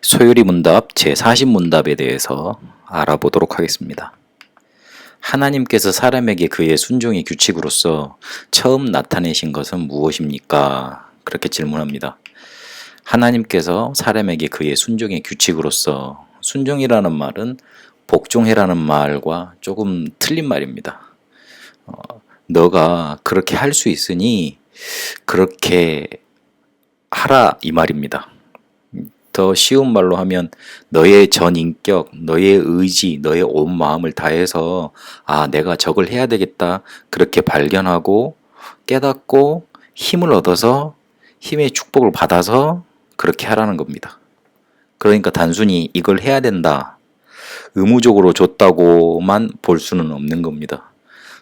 소요리 문답 제40문답에 대해서 알아보도록 하겠습니다. 하나님께서 사람에게 그의 순종의 규칙으로서 처음 나타내신 것은 무엇입니까? 그렇게 질문합니다. 하나님께서 사람에게 그의 순종의 규칙으로서, 순종이라는 말은 복종해라는 말과 조금 틀린 말입니다. 너가 그렇게 할 수 있으니 그렇게 하라, 이 말입니다. 더 쉬운 말로 하면 너의 전 인격, 너의 의지, 너의 온 마음을 다해서 내가 저걸 해야 되겠다, 그렇게 발견하고 깨닫고 힘을 얻어서 힘의 축복을 받아서 그렇게 하라는 겁니다. 그러니까 단순히 이걸 해야 된다, 의무적으로 줬다고만 볼 수는 없는 겁니다.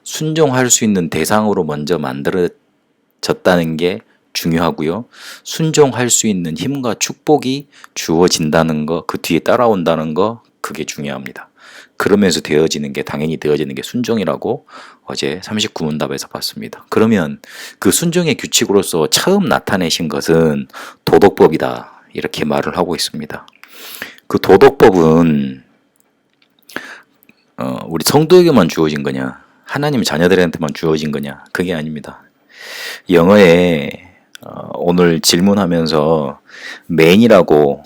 순종할 수 있는 대상으로 먼저 만들어졌다는 게 중요하고요. 순종할 수 있는 힘과 축복이 주어진다는 거, 그 뒤에 따라온다는 거, 그게 중요합니다. 그러면서 당연히 되어지는 게 순종이라고 어제 39문답에서 봤습니다. 그러면 그 순종의 규칙으로서 처음 나타내신 것은 도덕법이다, 이렇게 말을 하고 있습니다. 그 도덕법은 우리 성도에게만 주어진 거냐, 하나님 자녀들한테만 주어진 거냐, 그게 아닙니다. 영어에 오늘 질문하면서 man이라고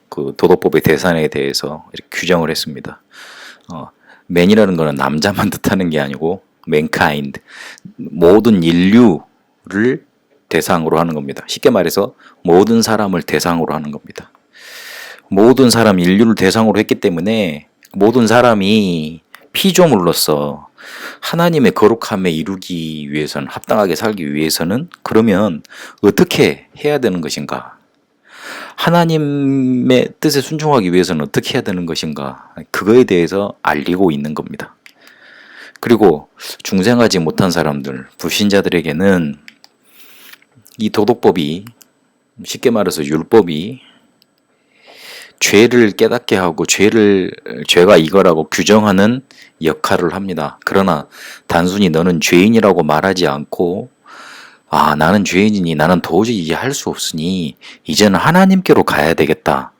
그 도덕법의 대상에 대해서 이렇게 규정을 했습니다. man이라는 것은 남자만 뜻하는 게 아니고 mankind, 모든 인류를 대상으로 하는 겁니다. 쉽게 말해서 모든 사람을 대상으로 하는 겁니다. 모든 사람 인류를 대상으로 했기 때문에 모든 사람이 피조물로서 하나님의 거룩함에 이루기 위해서는, 합당하게 살기 위해서는 그러면 어떻게 해야 되는 것인가? 하나님의 뜻에 순종하기 위해서는 어떻게 해야 되는 것인가? 그거에 대해서 알리고 있는 겁니다. 그리고 중생하지 못한 사람들, 불신자들에게는 이 도덕법이, 쉽게 말해서 율법이 죄를 깨닫게 하고 죄가 이거라고 규정하는 역할을 합니다. 그러나 단순히 너는 죄인이라고 말하지 않고 나는 죄인이니 나는 도저히 이제 할 수 없으니 이제는 하나님께로 가야 되겠다,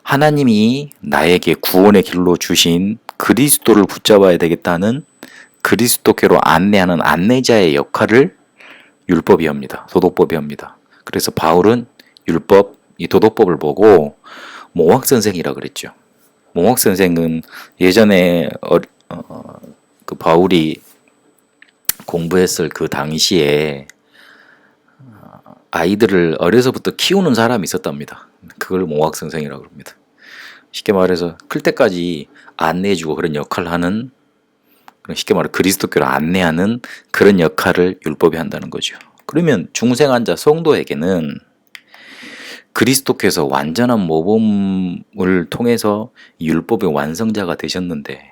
하나님이 나에게 구원의 길로 주신 그리스도를 붙잡아야 되겠다는 그리스도께로 안내하는 안내자의 역할을 율법이 합니다. 도덕법이 합니다. 그래서 바울은 이 도덕법을 보고 몽학선생이라 그랬죠. 몽학선생은 예전에 그 바울이 공부했을 그 당시에 아이들을 어려서부터 키우는 사람이 있었답니다. 그걸 몽학선생이라고 합니다. 쉽게 말해서 클 때까지 안내해주고 그런 역할을 하는, 쉽게 말해 그리스도교를 안내하는 그런 역할을 율법이 한다는 거죠. 그러면 중생한 자 성도에게는 그리스도께서 완전한 모범을 통해서 율법의 완성자가 되셨는데,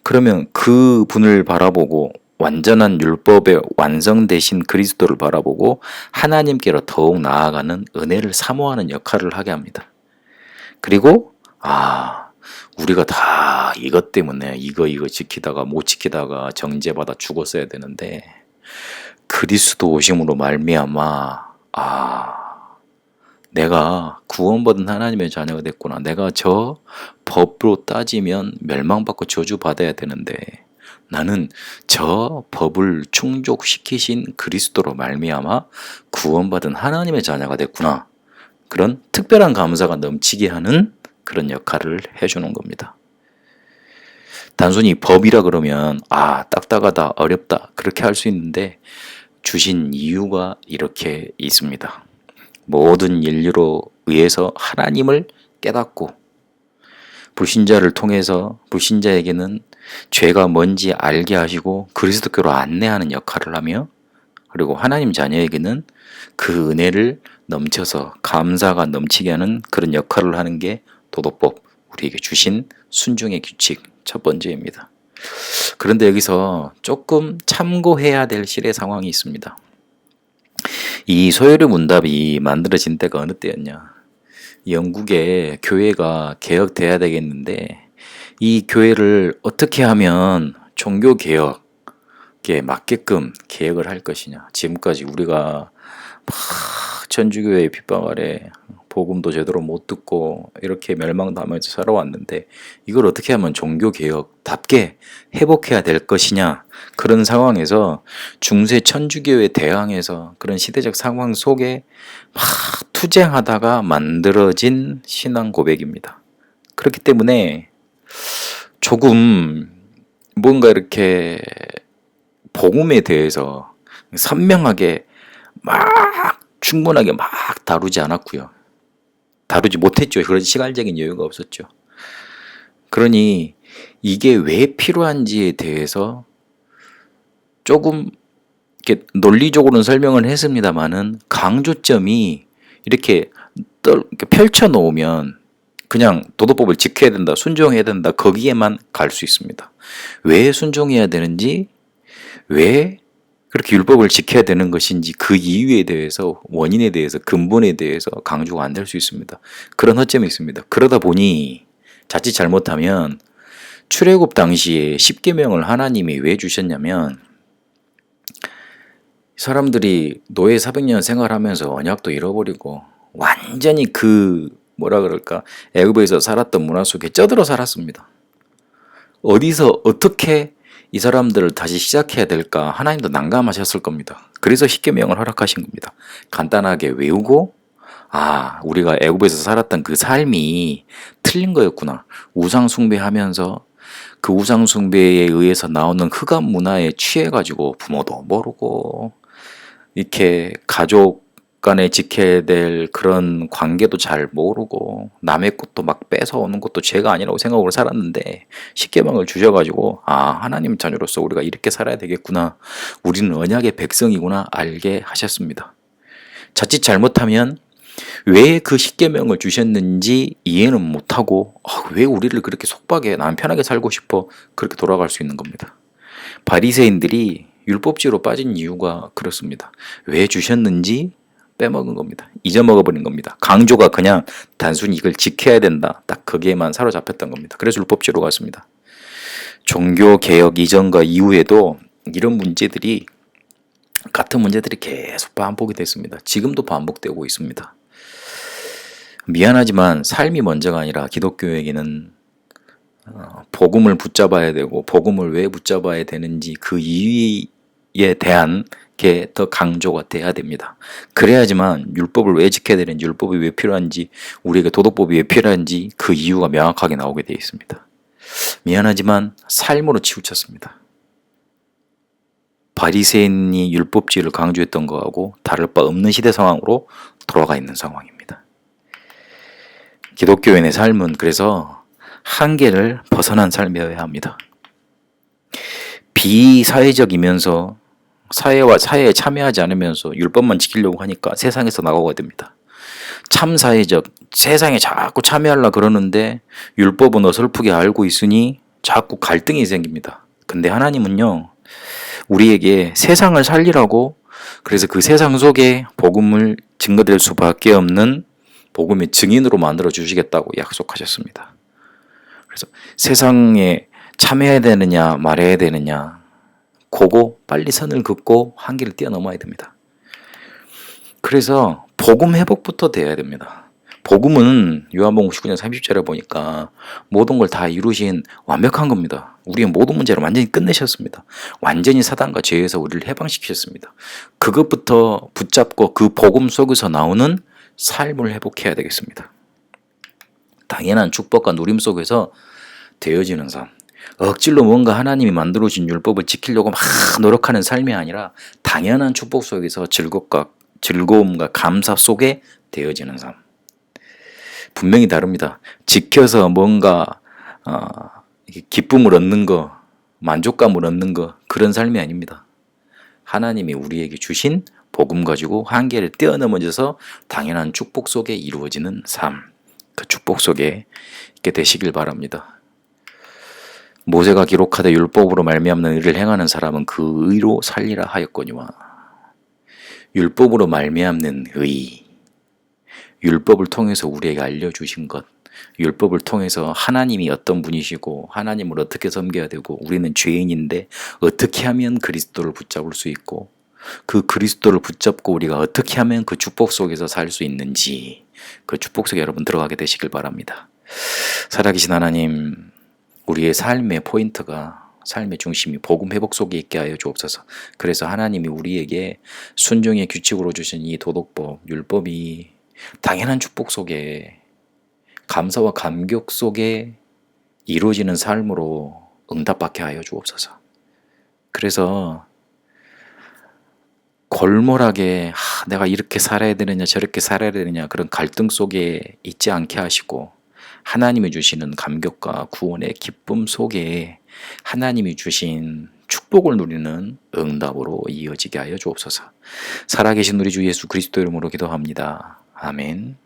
그러면 그 분을 바라보고 완전한 율법의 완성되신 그리스도를 바라보고 하나님께로 더욱 나아가는 은혜를 사모하는 역할을 하게 합니다. 그리고 우리가 다 이것 때문에 이거 지키다가 못 지키다가 정죄받아 죽었어야 되는데 그리스도 오심으로 말미암아 내가 구원받은 하나님의 자녀가 됐구나, 내가 저 법으로 따지면 멸망받고 저주받아야 되는데 나는 저 법을 충족시키신 그리스도로 말미암아 구원받은 하나님의 자녀가 됐구나, 그런 특별한 감사가 넘치게 하는 그런 역할을 해주는 겁니다. 단순히 법이라 그러면 딱딱하다, 어렵다, 그렇게 할 수 있는데 주신 이유가 이렇게 있습니다. 모든 인류로 의해서 하나님을 깨닫고 불신자를 통해서 불신자에게는 죄가 뭔지 알게 하시고 그리스도께로 안내하는 역할을 하며, 그리고 하나님 자녀에게는 그 은혜를 넘쳐서 감사가 넘치게 하는 그런 역할을 하는 게 도덕법, 우리에게 주신 순종의 규칙 첫 번째입니다. 그런데 여기서 조금 참고해야 될 실의 상황이 있습니다. 이 소요리 문답이 만들어진 때가 어느 때였냐? 영국의 교회가 개혁돼야 되겠는데 이 교회를 어떻게 하면 종교 개혁에 맞게끔 개혁을 할 것이냐? 지금까지 우리가 막 천주교의 핍박 아래 복음도 제대로 못 듣고 이렇게 멸망당하면서 살아왔는데 이걸 어떻게 하면 종교개혁답게 회복해야 될 것이냐, 그런 상황에서 중세 천주교에 대항해서 그런 시대적 상황 속에 막 투쟁하다가 만들어진 신앙 고백입니다. 그렇기 때문에 조금 뭔가 이렇게 복음에 대해서 선명하게 막 충분하게 막 다루지 않았고요. 다루지 못했죠. 그런 시간적인 여유가 없었죠. 그러니 이게 왜 필요한지에 대해서 조금 이렇게 논리적으로는 설명을 했습니다만은 강조점이 이렇게 펼쳐 놓으면 그냥 도덕법을 지켜야 된다, 순종해야 된다, 거기에만 갈 수 있습니다. 왜 순종해야 되는지, 왜 그렇게 율법을 지켜야 되는 것인지, 그 이유에 대해서, 원인에 대해서, 근본에 대해서 강조가 안 될 수 있습니다. 그런 허점이 있습니다. 그러다 보니 자칫 잘못하면 출애굽 당시에 십계명을 하나님이 왜 주셨냐면, 사람들이 노예 400년 생활하면서 언약도 잃어버리고 완전히 뭐라 그럴까, 애굽에서 살았던 문화 속에 쩌들어 살았습니다. 어디서 어떻게 이 사람들을 다시 시작해야 될까 하나님도 난감하셨을 겁니다. 그래서 십계명을 허락하신 겁니다. 간단하게 외우고, 우리가 애굽에서 살았던 그 삶이 틀린 거였구나. 우상 숭배하면서 그 우상 숭배에 의해서 나오는 흑암 문화에 취해가지고 부모도 모르고 이렇게 가족 간에 지켜야 될 그런 관계도 잘 모르고 남의 것도 막 뺏어오는 것도 죄가 아니라고 생각으로 살았는데, 십계명을 주셔가지고 하나님 자녀로서 우리가 이렇게 살아야 되겠구나, 우리는 언약의 백성이구나 알게 하셨습니다. 자칫 잘못하면 왜 그 십계명을 주셨는지 이해는 못하고 왜 우리를 그렇게 속박해, 난 편하게 살고 싶어, 그렇게 돌아갈 수 있는 겁니다. 바리새인들이 율법주의로 빠진 이유가 그렇습니다. 왜 주셨는지 빼먹은 겁니다. 잊어먹어버린 겁니다. 강조가 그냥 단순히 이걸 지켜야 된다, 딱 거기에만 사로잡혔던 겁니다. 그래서 율법주의로 갔습니다. 종교개혁 이전과 이후에도 이런 문제들이, 같은 문제들이 계속 반복이 됐습니다. 지금도 반복되고 있습니다. 미안하지만 삶이 먼저가 아니라 기독교에게는 복음을 붙잡아야 되고, 복음을 왜 붙잡아야 되는지 그 이유에 대한 게 더 강조가 돼야 됩니다. 그래야지만 율법을 왜 지켜야 되는지, 율법이 왜 필요한지, 우리에게 도덕법이 왜 필요한지 그 이유가 명확하게 나오게 되어 있습니다. 미안하지만 삶으로 치우쳤습니다. 바리새인이 율법주의를 강조했던 거하고 다를 바 없는 시대 상황으로 돌아가 있는 상황입니다. 기독교인의 삶은 그래서 한계를 벗어난 삶이어야 합니다. 비사회적이면서 사회에 참여하지 않으면서 율법만 지키려고 하니까 세상에서 나가게 됩니다. 참사회적, 세상에 자꾸 참여하려고 그러는데 율법은 어설프게 알고 있으니 자꾸 갈등이 생깁니다. 근데 하나님은요, 우리에게 세상을 살리라고, 그래서 그 세상 속에 복음을 증거될 수밖에 없는 복음의 증인으로 만들어 주시겠다고 약속하셨습니다. 그래서 세상에 참여해야 되느냐 말해야 되느냐, 그거 빨리 선을 긋고 한계를 뛰어넘어야 됩니다. 그래서 복음 회복부터 돼야 됩니다. 복음은 요한복음 19장 30절에 보니까 모든 걸 다 이루신 완벽한 겁니다. 우리의 모든 문제를 완전히 끝내셨습니다. 완전히 사단과 죄에서 우리를 해방시키셨습니다. 그것부터 붙잡고 그 복음 속에서 나오는 삶을 회복해야 되겠습니다. 당연한 축복과 누림 속에서 되어지는 삶, 억지로 뭔가 하나님이 만들어준 율법을 지키려고 막 노력하는 삶이 아니라 당연한 축복 속에서 즐거움과 감사 속에 되어지는 삶. 분명히 다릅니다. 지켜서 뭔가 기쁨을 얻는 거, 만족감을 얻는 거, 그런 삶이 아닙니다. 하나님이 우리에게 주신 복음 가지고 한계를 뛰어넘어져서 당연한 축복 속에 이루어지는 삶, 그 축복 속에 있게 되시길 바랍니다. 모세가 기록하되 율법으로 말미암는 의를 행하는 사람은 그 의로 살리라 하였거니와. 율법으로 말미암는 의, 율법을 통해서 우리에게 알려주신 것, 율법을 통해서 하나님이 어떤 분이시고 하나님을 어떻게 섬겨야 되고, 우리는 죄인인데 어떻게 하면 그리스도를 붙잡을 수 있고, 그 그리스도를 붙잡고 우리가 어떻게 하면 그 축복 속에서 살 수 있는지, 그 축복 속에 여러분 들어가게 되시길 바랍니다. 살아계신 하나님, 우리의 삶의 포인트가, 삶의 중심이 복음 회복 속에 있게 하여 주옵소서. 그래서 하나님이 우리에게 순종의 규칙으로 주신 이 도덕법, 율법이 당연한 축복 속에, 감사와 감격 속에 이루어지는 삶으로 응답받게 하여 주옵소서. 그래서 골몰하게 내가 이렇게 살아야 되느냐 저렇게 살아야 되느냐 그런 갈등 속에 있지 않게 하시고, 하나님이 주시는 감격과 구원의 기쁨 속에 하나님이 주신 축복을 누리는 응답으로 이어지게 하여 주옵소서. 살아계신 우리 주 예수 그리스도 이름으로 기도합니다. 아멘.